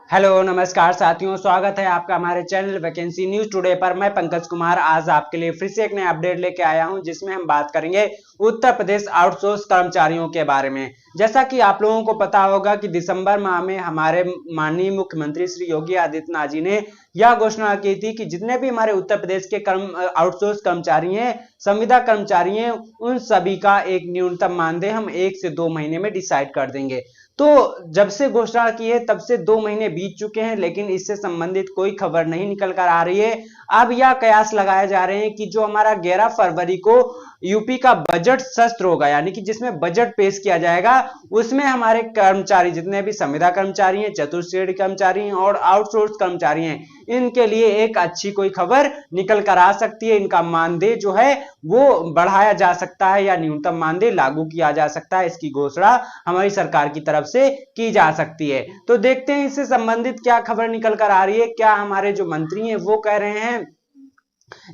Hello नमस्कार साथियों, स्वागत है आपका हमारे चैनल वैकेंसी न्यूज टुडे पर। मैं पंकज कुमार आज आपके लिए फिर से एक नया अपडेट लेके आया हूं, जिसमें हम बात करेंगे उत्तर प्रदेश आउटसोर्स कर्मचारियों के बारे में। जैसा कि आप लोगों को पता होगा कि दिसंबर माह में हमारे माननीय मुख्यमंत्री श्री योगी आदित्यनाथ जी ने यह घोषणा की थी कि जितने भी हमारे उत्तर प्रदेश के आउटसोर्स कर्मचारी हैं, संविदा कर्मचारी हैं, उन सभी का एक न्यूनतम मानदेय हम 1 से 2 महीने में डिसाइड कर देंगे। तो जब से घोषणा की है तब से 2 महीने बीत चुके हैं, लेकिन इससे संबंधित कोई खबर नहीं निकल कर आ रही है। अब यह कयास लगाए जा रहे हैं कि जो हमारा 11 फरवरी को यूपी का बजट सत्र होगा, यानी कि जिसमें बजट पेश किया जाएगा, उसमें हमारे कर्मचारी जितने भी संविदा कर्मचारी हैं, चतुर्थ श्रेणी कर्मचारी हैं और आउटसोर्स कर्मचारी हैं, इनके लिए एक अच्छी कोई खबर निकल कर आ सकती है। इनका मानदेय जो है वो बढ़ाया जा सकता है या न्यूनतम मानदेय लागू किया जा सकता है। इसकी घोषणा हमारी सरकार की तरफ से की जा सकती है। तो देखते हैं इससे संबंधित क्या खबर निकल कर आ रही है, क्या हमारे जो मंत्री हैं वो कह रहे हैं।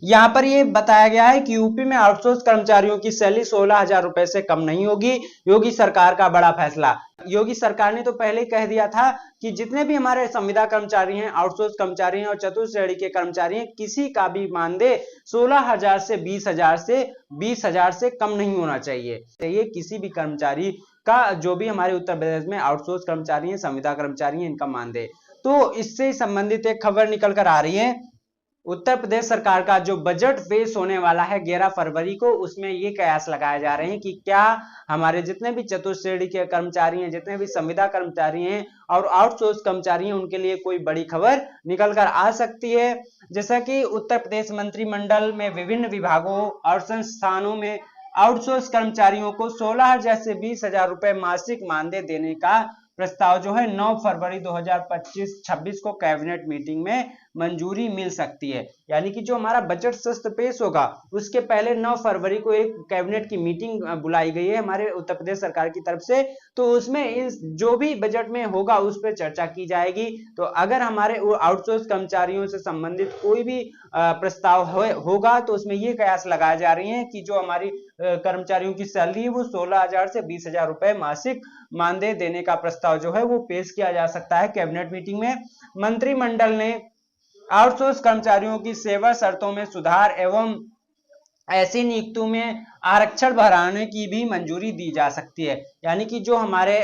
यहां पर ये बताया गया है कि यूपी में आउटसोर्स कर्मचारियों की सैलरी 16,000 रुपए से कम नहीं होगी। योगी सरकार का बड़ा फैसला। योगी सरकार ने तो पहले ही कह दिया था कि जितने भी हमारे संविदा कर्मचारी हैं, आउटसोर्स कर्मचारी हैं और चतुर्थ श्रेणी के कर्मचारी हैं, किसी का भी मानदेय 16,000 से 20,000 से कम नहीं होना चाहिए। ये किसी भी कर्मचारी का, जो भी हमारे उत्तर प्रदेश में आउटसोर्स कर्मचारी हैं, संविदा कर्मचारी हैं, इनका मानदेय। तो इससे संबंधित एक खबर निकल कर आ रही है। उत्तर प्रदेश सरकार का जो बजट पेश होने वाला है 11 फरवरी को, उसमें ये कयास लगाए जा रहे हैं कि क्या हमारे जितने भी चतुर्थ श्रेणी के कर्मचारी हैं, जितने भी संविदा कर्मचारी हैं और आउटसोर्स कर्मचारी हैं, उनके लिए कोई बड़ी खबर निकल कर आ सकती है। जैसा कि उत्तर प्रदेश मंत्रिमंडल में विभिन्न विभागों और संस्थानों में आउटसोर्स कर्मचारियों को 16,000 से 20,000 रुपए मासिक मानदेय देने का प्रस्ताव जो है 9 फरवरी 2025-26 को कैबिनेट मीटिंग में मंजूरी मिल सकती है। यानी कि जो हमारा बजट सत्र पेश होगा उसके पहले 9 फरवरी को एक कैबिनेट की मीटिंग बुलाई गई है हमारे उत्तर प्रदेश सरकार की तरफ से। तो उसमें इस जो भी बजट में होगा उस पर चर्चा की जाएगी। तो अगर हमारे आउटसोर्स कर्मचारियों से संबंधित कोई भी प्रस्ताव होगा तो उसमें ये कयास लगाए जा रही है कि जो हमारी कर्मचारियों की सैलरी है वो 16,000 से 20,000 रुपए मासिक मानदेय देने का प्रस्ताव जो है वो पेश किया जा सकता है कैबिनेट मीटिंग में। मंत्रिमंडल ने आउटसोर्स कर्मचारियों की सेवा शर्तों में सुधार एवं ऐसी नियुक्तियों में आरक्षण बढ़ाने की भी मंजूरी दी जा सकती है। यानी कि जो हमारे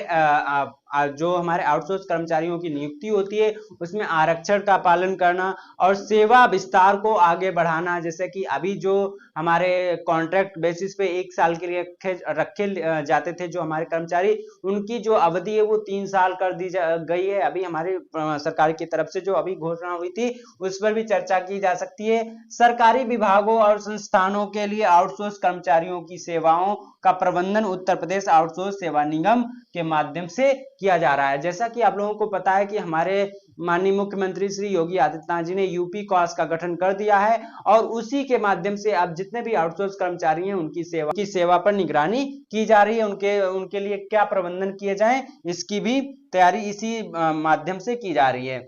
आउटसोर्स कर्मचारियों की नियुक्ति होती है उसमें आरक्षण का पालन करना और सेवा विस्तार को आगे बढ़ाना। जैसे कि अभी जो हमारे कॉन्ट्रैक्ट बेसिस पे 1 साल के लिए रखे जाते थे जो हमारे कर्मचारी, उनकी जो अवधि है वो 3 साल कर दी गई है। अभी हमारी सरकार की तरफ से जो अभी घोषणा हुई थी उस पर भी चर्चा की जा सकती है। सरकारी विभागों और संस्थानों के लिए आउटसोर्स कर्मचारियों की सेवाओं का प्रबंधन उत्तर प्रदेश आउटसोर्स सेवा निगम के माध्यम से किया जा रहा है। जैसा कि आप लोगों को पता है कि हमारे माननीय मुख्यमंत्री श्री योगी आदित्यनाथ जी ने यूपी कॉस का गठन कर दिया है और उसी के माध्यम से अब जितने भी आउटसोर्स कर्मचारी हैं उनकी सेवा पर निगरानी की जा रही है। उनके लिए क्या प्रबंधन किए जाएं, इसकी भी तैयारी इसी माध्यम से की जा रही है।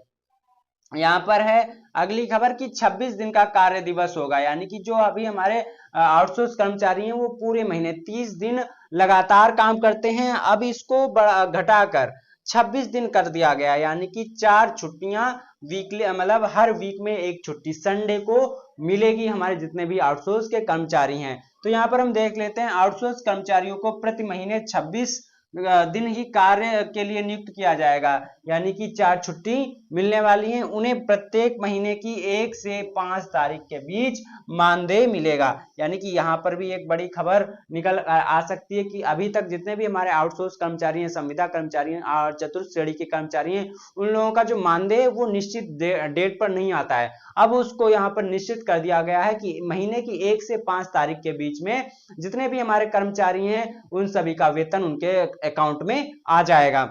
यहाँ पर है अगली खबर कि 26 दिन का कार्य दिवस होगा। यानी कि जो अभी हमारे आउटसोर्स कर्मचारी हैं वो पूरे महीने 30 दिन लगातार काम करते हैं, अब इसको घटाकर 26 दिन कर दिया गया। यानी कि 4 छुट्टियां वीकली, मतलब हर वीक में एक छुट्टी संडे को मिलेगी हमारे जितने भी आउटसोर्स के कर्मचारी हैं। तो यहाँ पर हम देख लेते हैं आउटसोर्स कर्मचारियों को प्रति महीने 26 दिन ही कार्य के लिए नियुक्त किया जाएगा। यानी कि 4 छुट्टी मिलने वाली हैं उन्हें। प्रत्येक महीने की 1 से 5 तारीख के बीच मानदेय मिलेगा। यानी कि यहाँ पर भी एक बड़ी खबर निकल आ सकती है कि अभी तक जितने भी हमारे आउटसोर्स कर्मचारी हैं, संविदा कर्मचारी हैं और चतुर्थ श्रेणी के कर्मचारी हैं, उन लोगों का जो मानदेय वो निश्चित डेट पर नहीं आता है। अब उसको यहाँ पर निश्चित कर दिया गया है कि महीने की 1 से 5 तारीख के बीच में जितने भी हमारे कर्मचारी हैं उन सभी का वेतन उनके अकाउंट में आ जाएगा।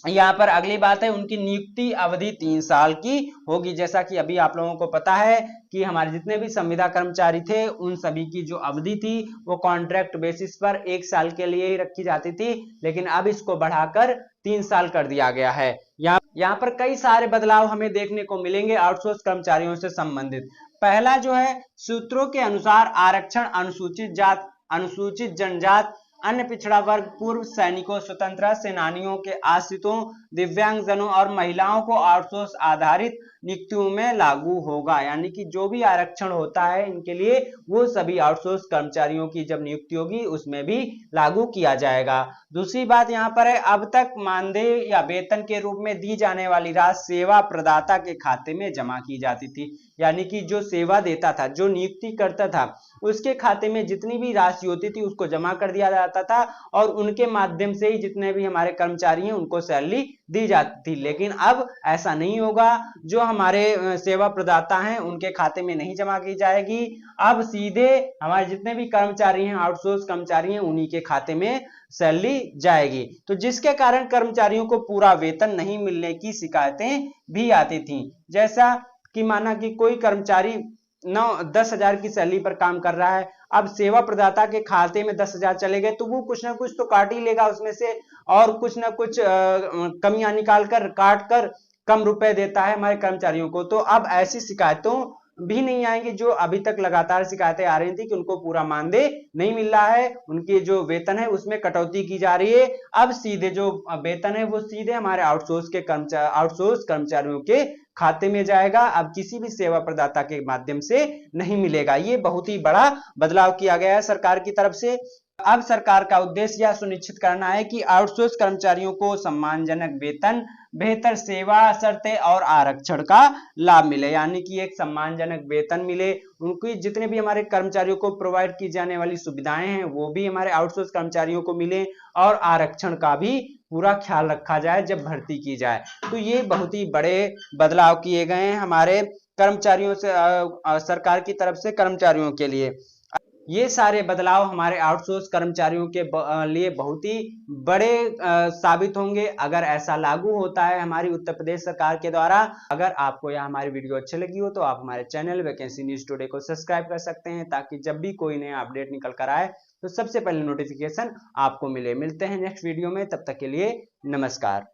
यहाँ पर अगली बात है उनकी नियुक्ति अवधि 3 साल की होगी। जैसा कि अभी आप लोगों को पता है कि हमारे जितने भी संविदा कर्मचारी थे उन सभी की जो अवधि थी वो कॉन्ट्रैक्ट बेसिस पर 1 साल के लिए ही रखी जाती थी, लेकिन अब इसको बढ़ाकर 3 साल कर दिया गया है। यहाँ पर कई सारे बदलाव हमें देखने को मिलेंगे आउटसोर्स कर्मचारियों से संबंधित। पहला जो है सूत्रों के अनुसार आरक्षण अनुसूचित जात, अनुसूचित जनजात, अन्य पिछड़ा वर्ग, पूर्व सैनिकों, स्वतंत्रता सेनानियों के आश्रितों, दिव्यांगजनों और महिलाओं को आउटसोर्स आधारित नियुक्तियों में लागू होगा। यानी कि जो भी आरक्षण होता है इनके लिए, वो सभी आउटसोर्स कर्मचारियों की जब नियुक्ति होगी उसमें भी लागू किया जाएगा। दूसरी बात यहाँ पर है, अब तक मानदेय या वेतन के रूप में दी जाने वाली राशि सेवा प्रदाता के खाते में जमा की जाती थी। यानी कि जो सेवा देता था, जो नियुक्ति करता था, उसके खाते में जितनी भी राशि होती थी उसको जमा कर दिया जाता था और उनके माध्यम से ही जितने भी हमारे कर्मचारी हैं उनको सैलरी दी जाती थी। लेकिन अब ऐसा नहीं होगा, जो हमारे सेवा प्रदाता हैं उनके खाते में नहीं जमा की जाएगी। अब सीधे हमारे जितने भी कर्मचारी हैं, आउटसोर्स कर्मचारी हैं, उन्हीं के खाते में सैलरी जाएगी। तो जिसके कारण कर्मचारियों को पूरा वेतन नहीं मिलने की शिकायतें भी आती थी। जैसा कि माना कि कोई कर्मचारी 10,000 की सैलरी पर काम कर रहा है, अब सेवा प्रदाता के खाते में 10,000 चले गए तो वो कुछ ना कुछ तो काट ही लेगा उसमें से, और कुछ ना कुछ कमियां निकाल कर, काट कर कम रुपए देता है हमारे कर्मचारियों को। तो अब ऐसी शिकायतों भी नहीं आएंगी, जो अभी तक लगातार शिकायतें आ रही थी कि उनको पूरा मानदेय नहीं मिल रहा है, उनके जो वेतन है उसमें कटौती की जा रही है। अब सीधे जो वेतन है वो सीधे हमारे आउटसोर्स कर्मचारियों के खाते में जाएगा, अब किसी भी सेवा प्रदाता के माध्यम से नहीं मिलेगा। ये बहुत ही बड़ा बदलाव किया गया है सरकार की तरफ से। अब सरकार का उद्देश्य यह सुनिश्चित करना है कि आउटसोर्स कर्मचारियों को सम्मानजनक वेतन, बेहतर सेवा शर्तें और आरक्षण का लाभ मिले। यानी कि एक सम्मानजनक वेतन मिले, उनकी जितने भी हमारे कर्मचारियों को प्रोवाइड की जाने वाली सुविधाएं हैं वो भी हमारे आउटसोर्स कर्मचारियों को मिले, और आरक्षण का भी पूरा ख्याल रखा जाए जब भर्ती की जाए। तो ये बहुत ही बड़े बदलाव किए गए हैं हमारे कर्मचारियों से, सरकार की तरफ से कर्मचारियों के लिए। ये सारे बदलाव हमारे आउटसोर्स कर्मचारियों के लिए बहुत ही बड़े साबित होंगे अगर ऐसा लागू होता है हमारी उत्तर प्रदेश सरकार के द्वारा। अगर आपको यह हमारी वीडियो अच्छी लगी हो तो आप हमारे चैनल वैकेंसी न्यूज टुडे को सब्सक्राइब कर सकते हैं, ताकि जब भी कोई नया अपडेट निकल कर आए तो सबसे पहले नोटिफिकेशन आपको मिले। मिलते हैं नेक्स्ट वीडियो में, तब तक के लिए नमस्कार।